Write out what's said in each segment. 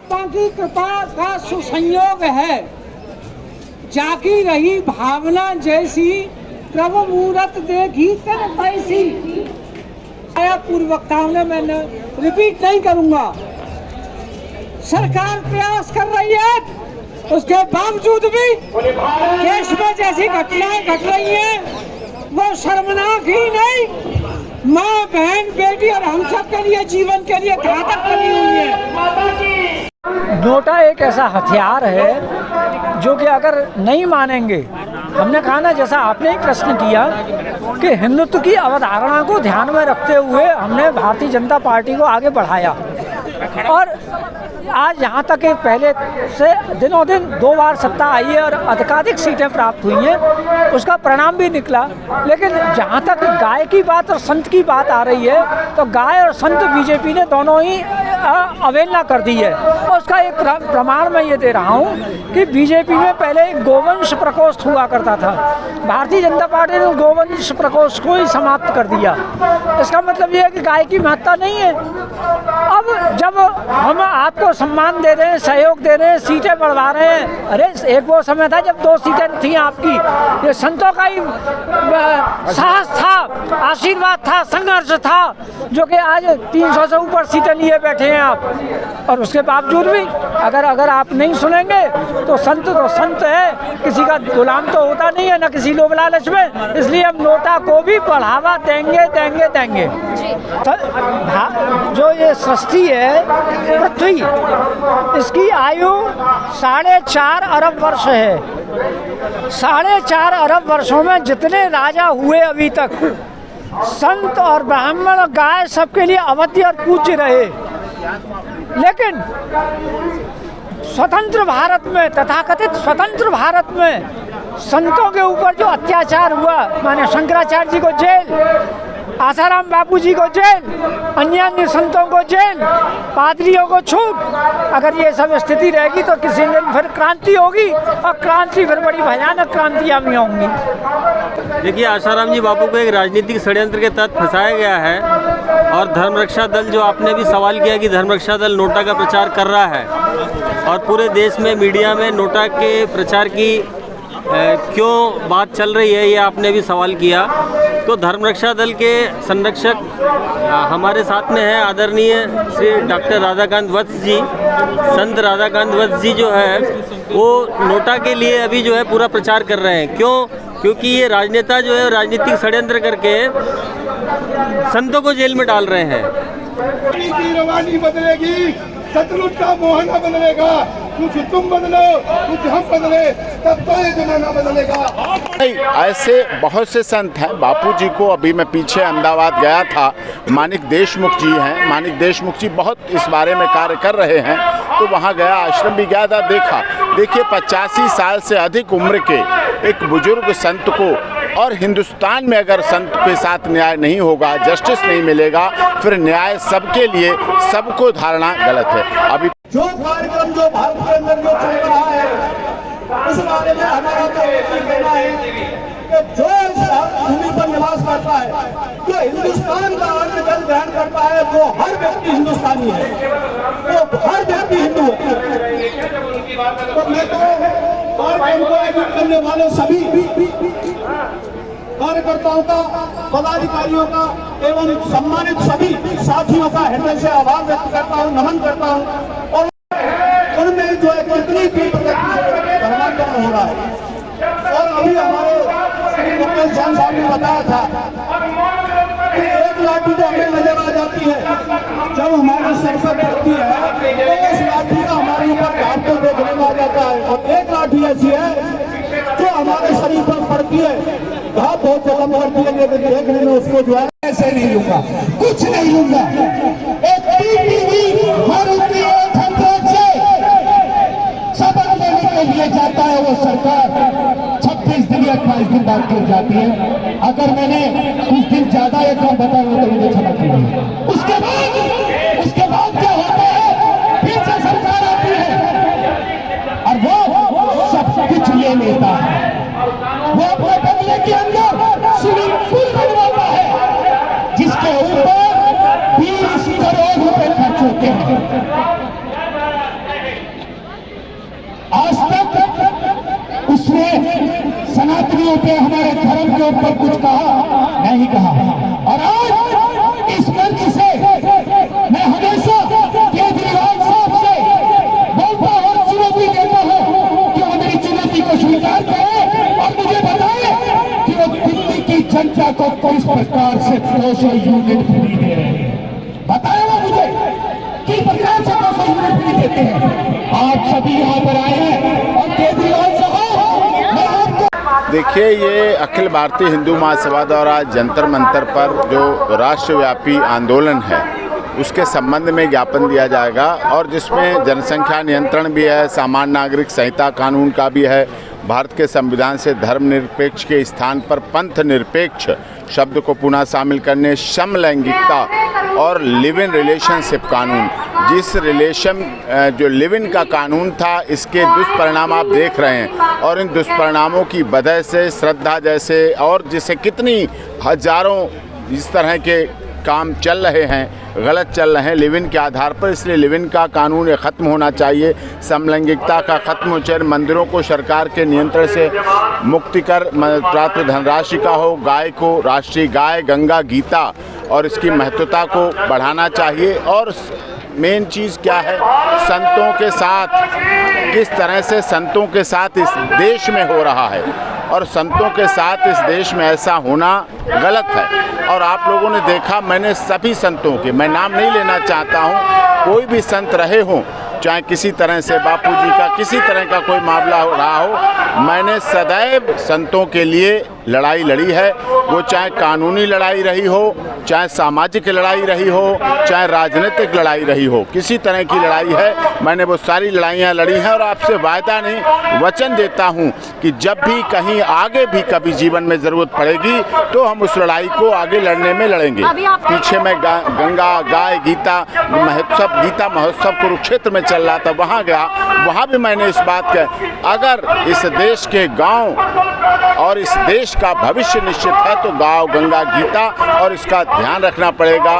परमात्मा की कृपा का सुसंयोग है। जागी रही भावना जैसी, प्रभु मूरत देखी तन तैसी। पूर्व वक्ताओं ने, मैंने रिपीट नहीं करूंगा। सरकार प्रयास कर रही है, उसके बावजूद भी देश में जैसी घटनाएं घट रही हैं वो शर्मनाक ही नहीं, माँ बहन बेटी और हम सब के लिए जीवन के लिए घातक बनी हुई है। नोटा एक ऐसा हथियार है जो कि अगर नहीं मानेंगे, हमने कहा ना, जैसा आपने ही प्रश्न किया कि हिंदुत्व की अवधारणा को ध्यान में रखते हुए हमने भारतीय जनता पार्टी को आगे बढ़ाया और आज यहाँ तक कि पहले से दिनों दिन 2 बार सत्ता आई है और अधिकाधिक सीटें प्राप्त हुई हैं, उसका परिणाम भी निकला। लेकिन जहाँ तक गाय की बात और संत की बात आ रही है तो गाय और संत बीजेपी ने दोनों ही अवहेलना कर दी है। और उसका एक प्रमाण मैं ये दे रहा हूँ कि बीजेपी में पहले एक गोवंश प्रकोष्ठ हुआ करता था, भारतीय जनता पार्टी ने गोवंश प्रकोष्ठ को ही समाप्त कर दिया। इसका मतलब ये है कि गाय की महत्ता नहीं है। अब जब हम आपको सम्मान दे रहे हैं, सहयोग दे रहे हैं, सीटें बढ़वा रहे हैं, अरे एक वो समय था जब 2 सीटें थी आपकी, ये संतों का ही साहस था, आशीर्वाद था, संघर्ष था, जो कि आज 300 से ऊपर सीटें लिए बैठे हैं आप। और उसके बावजूद भी अगर आप नहीं सुनेंगे तो संत है, किसी का गुलाम तो होता नहीं है, ना किसी लोभ लालच में। इसलिए हम नोटा को भी बढ़ावा देंगे। जो ये सृष्टि है पृथ्वी, इसकी आयु 4.5 अरब वर्ष है। 4.5 अरब वर्षों में जितने राजा हुए अभी तक, संत और ब्राह्मण गाय सबके लिए अवध्य और पूज्य रहे। लेकिन स्वतंत्र भारत में, तथाकथित स्वतंत्र भारत में संतों के ऊपर जो अत्याचार हुआ, माने शंकराचार्य जी को जेल, आसाराम बापू जी को जेल, अन्य संतों को जेल, पादरियों को छूट, अगर ये सब स्थिति रहेगी तो किसी दिन फिर क्रांति होगी और क्रांति फिर बड़ी भयानक क्रांतियाँ भी होंगी। देखिए, आसाराम जी बापू को एक राजनीतिक षड्यंत्र के तहत फंसाया गया है और धर्मरक्षा दल, जो आपने भी सवाल किया कि धर्मरक्षा दल नोटा का प्रचार कर रहा है और पूरे देश में मीडिया में नोटा के प्रचार की क्यों बात चल रही है, ये आपने भी सवाल किया। तो धर्मरक्षा दल के संरक्षक हमारे साथ में हैं आदरणीय श्री डॉक्टर राधाकांत वत्स जी। संत राधाकांत वत्स जी जो है वो नोटा के लिए अभी जो है पूरा प्रचार कर रहे हैं। क्यों? क्योंकि ये राजनेता जो है राजनीतिक षड्यंत्र करके संतों को जेल में डाल रहे हैं। रवानी बदलेगी, सतलुज का मोहना बदलेगा, कुछ तुम बदलो, कुछ हम बदले, तब तो ये जमाना बदलेगा। नहीं, ऐसे बहुत से संत हैं। बापू जी को अभी मैं पीछे अहमदाबाद गया था, मानिक देशमुख जी हैं, मानिक देशमुख जी बहुत इस बारे में कार्य कर रहे हैं, तो वहाँ गया, आश्रम भी गया था, देखा। देखिए 85 साल से अधिक उम्र के एक बुजुर्ग संत को, और हिंदुस्तान में अगर संत के साथ न्याय नहीं होगा, जस्टिस नहीं मिलेगा, फिर न्याय सबके लिए, सबको धारणा गलत है। अभी जो कार्यक्रम जो भारत के अंदर जो चल रहा है, उस बारे में हमारा तो एक ही कहना है कि जो इस भूमि पर निवास करता है, जो हिंदुस्तान का अन्न जल ग्रहण करता है, वो हर व्यक्ति हिंदुस्तानी है, वो हर व्यक्ति हिंदू है। तो मैं तो को एडिट करने वाले सभी कार्यकर्ताओं का, पदाधिकारियों का एवं सम्मानित सभी साथियों का हृदय से आभार व्यक्त करता हूँ, नमन करता हूँ। और उनमें जो है कितनी भी धर्मांतरण हो रहा है। और अभी हमारे मुकेश जैन साहब ने बताया था कि एक लाठी तो हमें नजर आ जाती है जब हमारे सर पर पड़ती है, तो उस लाठी का हमारे ऊपर घाव को देखने में आ जाता है। और एक लाठी ऐसी है जो हमारे शरीर पर पड़ती है, घाव बहुत जख्म करती है, लेकिन देखने में उसको जो है ऐसे नहीं लूंगा, कुछ नहीं लूंगा। एक मारुति 800 से सबक लेने के लिए जाता है वो सरकार, 26 दिन या 28 दिन बाद कर जाती है। अगर मैंने कुछ दिन ज्यादा ये काम बताया तो मुझे क्षमा कीजिए। उसके बाद क्या होता है, फिर से सरकार आती है और वो सब कुछ ले लेता है। वो अपने बंगले के अंदर स्विमिंग पूल बनवाता है जिसके ऊपर 20 करोड़ रुपए खर्च होते हैं। सनातनियों पे, हमारे धर्म के ऊपर कुछ कहा नहीं कहा। और आज इस मंच से मैं हमेशा केजरीवाल साहब से बोलता और चुनौती देता हूं कि वो मेरी चुनौती को स्वीकार करें और मुझे बताए कि वो दिल्ली की जनता को किस प्रकार से 200 यूनिट फ्री दे रहे हैं। बताए वो मुझे किस प्रकार से 200 यूनिट फ्री देते हैं। आप सभी यहाँ पर आए हैं और केजरीवाल साहब, देखिए, ये अखिल भारतीय हिंदू महासभा द्वारा जंतर मंतर पर जो राष्ट्रव्यापी आंदोलन है उसके संबंध में ज्ञापन दिया जाएगा, और जिसमें जनसंख्या नियंत्रण भी है, सामान्य नागरिक संहिता कानून का भी है, भारत के संविधान से धर्मनिरपेक्ष के स्थान पर पंथ निरपेक्ष शब्द को पुनः शामिल करने, समलैंगिकता और लिव इन रिलेशनशिप कानून, जिस जो लिव इन का कानून था इसके दुष्परिणाम आप देख रहे हैं, और इन दुष्परिणामों की वजह से श्रद्धा जैसे और जिसे कितनी हजारों इस तरह के काम चल रहे हैं, गलत चल रहे हैं लिव इन के आधार पर। इसलिए लिव इन का कानून ख़त्म होना चाहिए, समलैंगिकता का ख़त्म हो चाहिए, मंदिरों को सरकार के नियंत्रण से मुक्ति कर प्राप्त धनराशि का हो, गाय को राष्ट्रीय गाय गंगा गीता और इसकी महत्वता को बढ़ाना चाहिए। और मेन चीज़ क्या है, संतों के साथ किस तरह से संतों के साथ इस देश में हो रहा है, और संतों के साथ इस देश में ऐसा होना गलत है। और आप लोगों ने देखा, मैंने सभी संतों के, मैं नाम नहीं लेना चाहता हूँ, कोई भी संत रहे हों, चाहे किसी तरह से बापू जी का किसी तरह का कोई मामला हो रहा हो, मैंने सदैव संतों के लिए लड़ाई लड़ी है। वो चाहे कानूनी लड़ाई रही हो, चाहे सामाजिक लड़ाई रही हो, चाहे राजनीतिक लड़ाई रही हो, किसी तरह की लड़ाई है, मैंने वो सारी लड़ाइयाँ लड़ी हैं। और आपसे वायदा नहीं, वचन देता हूँ कि जब भी कहीं आगे भी कभी जीवन में ज़रूरत पड़ेगी तो हम उस लड़ाई को आगे लड़ने में लड़ेंगे। पीछे मैं गंगा गाय गीता महोत्सव कुरुक्षेत्र में चल रहा था, वहाँ गया, वहाँ भी मैंने इस बात कही, अगर इस देश के गांव और इस देश का भविष्य निश्चित है तो गांव गंगा गीता और इसका ध्यान रखना पड़ेगा,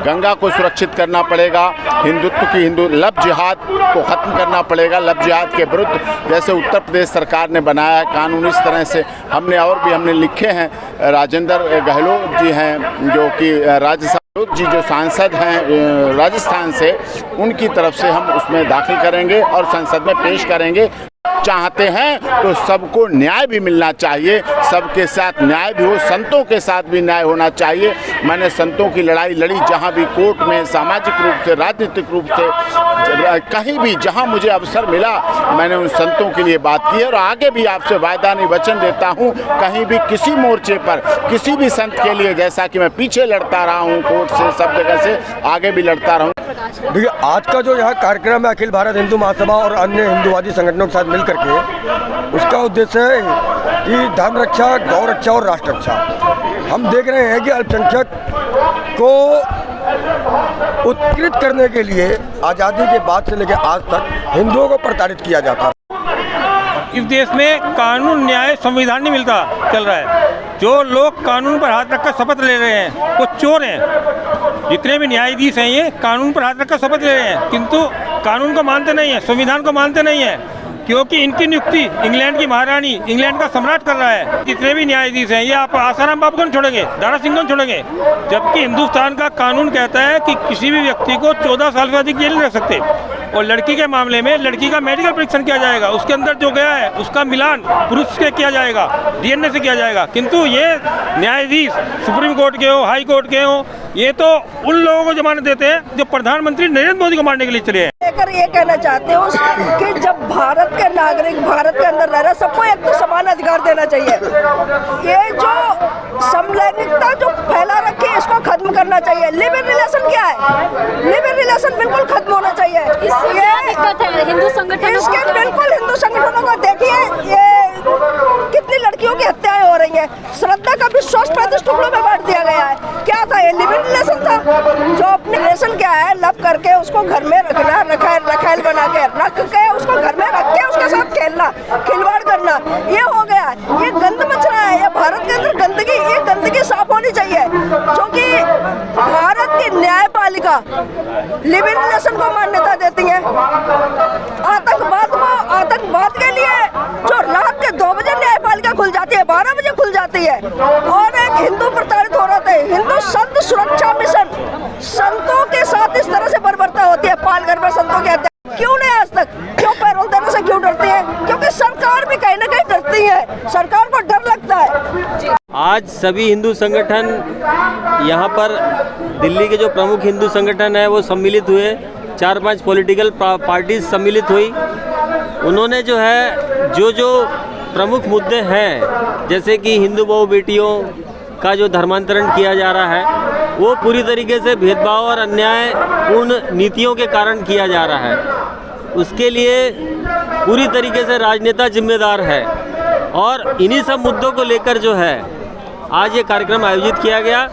गंगा को सुरक्षित करना पड़ेगा, हिंदुत्व की लव जिहाद को ख़त्म करना पड़ेगा। लव जिहाद के विरुद्ध जैसे उत्तर प्रदेश सरकार ने बनाया है कानून, इस तरह से हमने लिखे हैं। राजेंद्र गहलोत जी हैं जो कि जो सांसद हैं राजस्थान से, उनकी तरफ से हम उसमें दाखिल करेंगे और संसद में पेश करेंगे। चाहते हैं तो सबको न्याय भी मिलना चाहिए, सबके साथ न्याय भी हो, संतों के साथ भी न्याय होना चाहिए। मैंने संतों की लड़ाई लड़ी, जहां भी कोर्ट में, सामाजिक रूप से, राजनीतिक रूप से, कहीं भी जहां मुझे अवसर मिला मैंने उन संतों के लिए बात की है। और आगे भी आपसे वायदा नहीं वचन देता हूं, कहीं भी किसी मोर्चे पर किसी भी संत के लिए, जैसा कि मैं पीछे लड़ता रहा हूं कोर्ट से, सब जगह से, आगे भी लड़ता रहूं। देखिए, आज का जो यह कार्यक्रम है अखिल भारत हिंदू महासभा और अन्य हिंदूवादी संगठनों के साथ मिलकर के, उसका उद्देश्य है कि धर्म रक्षा, गौ रक्षा और राष्ट्र रक्षा। हम देख रहे हैं कि अल्पसंख्यक को उत्कृत करने के लिए आज़ादी के बाद से लेकर आज तक हिंदुओं को प्रताड़ित किया जाता है। इस देश में कानून न्याय संविधान नहीं मिलता चल रहा है। जो लोग कानून पर हाथ रखकर शपथ ले रहे हैं वो चोर हैं। जितने भी न्यायाधीश हैं ये कानून पर हाथ रखकर शपथ ले रहे हैं, किंतु कानून को मानते नहीं हैं, संविधान को मानते नहीं हैं, क्योंकि इनकी नियुक्ति इंग्लैंड की महारानी, इंग्लैंड का सम्राट कर रहा है। जितने भी न्यायाधीश हैं ये आप आसाराम बापू को नहीं छोड़ेंगे, दारा सिंह को नहीं छोड़ेंगे, जबकि हिंदुस्तान का कानून कहता है कि किसी भी व्यक्ति को 14 साल से अधिक जेल नहीं रख सकते। और लड़की के मामले में लड़की का मेडिकल परीक्षण किया जाएगा, उसके अंदर जो गया है उसका मिलान पुरुष से किया जाएगा, DNA से किया जाएगा। किंतु ये न्यायाधीश सुप्रीम कोर्ट के हो, हाई कोर्ट के हो, ये तो उन लोगों को जमानत देते हैं जो प्रधानमंत्री नरेंद्र मोदी को मारने के लिए चले हैं। लेकर ये कहना चाहते हो कि जब भारत के नागरिक भारत के अंदर रह रहे, सबको एक तो समान अधिकार देना चाहिए। ये जो समलैंगिकता जो फैला रखी है इसको खत्म करना चाहिए। लिव इन रिलेशन क्या है? लिव इन रिलेशन बिल्कुल खत्म होना चाहिए। हिंदू संगठनों इसके बिल्कुल हिंदू संगठनों को देखिए, ये कितनी लड़कियों की हत्याएं हो रही हैं। श्रद्धा का विश्वास 35 टुकड़ों में बांट दिया गया है। क्या था ये? लिव इन रिलेशन था। जो अपने रिलेशन क्या है, लव करके उसको घर में रखना, रखायल बना के रख के उसको घर में रख के उसके साथ खेलना, खिलवाड़ करना, ये हो गया। ये गंद मच रहा है। ये भारत के अंदर गंदगी, ये गंदगी साफ होनी चाहिए, क्योंकि भारत की न्यायपालिका लिव इन रिलेशन को मान्यता देती है। आतंकवाद के लिए जो रात के 2 बजे न्यायपालिका खुल जाती डरती है। और एक हिंदू प्रताड़ित हो रहे थे, हिंदू संत सुरक्षा मिशन, संतों के साथ इस तरह से बर्बरता होती है, पालघर में संतों की हत्या क्यों नहीं आज तक? क्यों पैरोल देने से क्यों डरती है? क्योंकि सरकार भी कहीं ना कहीं डरती है, सरकार को डर लगता है। आज सभी हिंदू संगठन यहाँ पर दिल्ली के जो प्रमुख हिंदू संगठन है वो सम्मिलित हुए, 4-5 पॉलिटिकल पार्टीज सम्मिलित हुई। उन्होंने जो है जो प्रमुख मुद्दे हैं, जैसे कि हिंदू बहु बेटियों का जो धर्मांतरण किया जा रहा है वो पूरी तरीके से भेदभाव और अन्यायपूर्ण नीतियों के कारण किया जा रहा है। उसके लिए पूरी तरीके से राजनेता जिम्मेदार है और इन्हीं सब मुद्दों को लेकर जो है आज ये कार्यक्रम आयोजित किया गया।